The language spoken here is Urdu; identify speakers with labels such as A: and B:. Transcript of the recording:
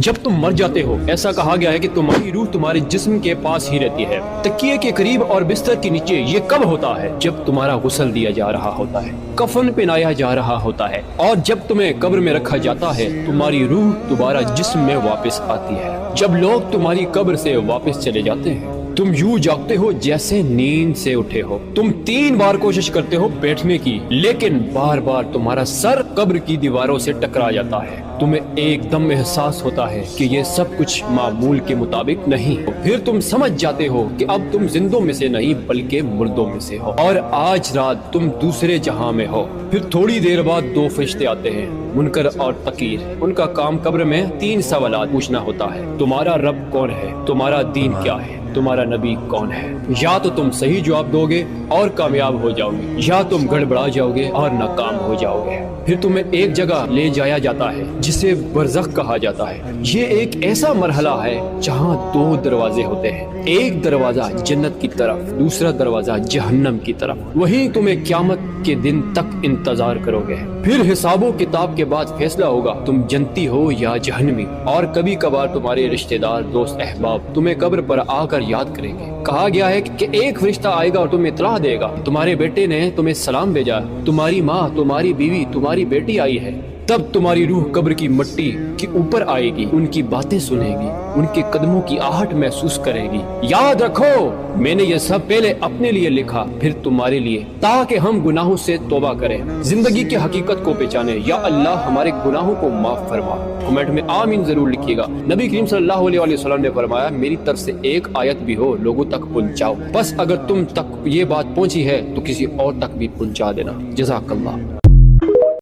A: جب تم مر جاتے ہو ایسا کہا گیا ہے کہ تمہاری روح تمہارے جسم کے پاس ہی رہتی ہے، تکیے کے قریب اور بستر کے نیچے۔ یہ کب ہوتا ہے؟ جب تمہارا غسل دیا جا رہا ہوتا ہے، کفن پہنایا جا رہا ہوتا ہے، اور جب تمہیں قبر میں رکھا جاتا ہے تمہاری روح دوبارہ جسم میں واپس آتی ہے۔ جب لوگ تمہاری قبر سے واپس چلے جاتے ہیں تم یوں جاگتے ہو جیسے نیند سے اٹھے ہو۔ تم 3 بار کوشش کرتے ہو بیٹھنے کی، لیکن بار بار تمہارا سر قبر کی دیواروں سے ٹکرا جاتا ہے۔ تمہیں ایک دم احساس ہوتا ہے کہ یہ سب کچھ معمول کے مطابق نہیں۔ پھر تم سمجھ جاتے ہو کہ اب تم زندوں میں سے نہیں بلکہ مردوں میں سے ہو، اور آج رات تم دوسرے جہاں میں ہو۔ پھر تھوڑی دیر بعد 2 فرشتے آتے ہیں، منکر اور نکیر۔ ان کا کام قبر میں 3 سوالات پوچھنا ہوتا ہے۔ تمہارا رب کون ہے؟ تمہارا دین کیا ہے؟ تمہارا نبی کون ہے؟ یا تو تم صحیح جواب دو گے اور کامیاب ہو جاؤ گے، یا تم گڑبڑا جاؤ گے اور ناکام ہو جاؤ گے۔ پھر تمہیں ایک جگہ لے جایا جاتا ہے جسے برزخ کہا جاتا ہے۔ یہ ایک ایسا مرحلہ ہے جہاں 2 دروازے ہوتے ہیں، ایک دروازہ جنت کی طرف، دوسرا دروازہ جہنم کی طرف۔ وہیں تمہیں قیامت کے دن تک انتظار کرو گے۔ پھر حساب و کتاب کے بعد فیصلہ ہوگا تم جنتی ہو یا جہنمی۔ اور کبھی کبھار تمہارے رشتہ دار، دوست، احباب تمہیں قبر پر آ کر یاد کریں گے۔ کہا گیا ہے کہ ایک فرشتہ آئے گا اور تمہیں اطلاع دے گا، تمہارے بیٹے نے تمہیں سلام بھیجا، تمہاری ماں، تمہاری بیوی، تمہاری بیٹی آئی ہے۔ تب تمہاری روح قبر کی مٹی کے اوپر آئے گی، ان کی باتیں سنے گی، ان کے قدموں کی آہٹ محسوس کرے گی۔ یاد رکھو میں نے یہ سب پہلے اپنے لیے لکھا پھر تمہارے لیے، تاکہ ہم گناہوں سے توبہ کریں، زندگی کی حقیقت کو پہچانیں۔ یا اللہ ہمارے گناہوں کو معاف فرما۔ کمنٹ میں آمین ضرور لکھیے گا۔ نبی کریم صلی اللہ علیہ وسلم نے فرمایا میری طرف سے ایک آیت بھی ہو لوگوں تک پہنچاؤ، بس اگر تم تک یہ بات پہنچی ہے تو کسی اور تک بھی پہنچا دینا۔ جزاک اللہ۔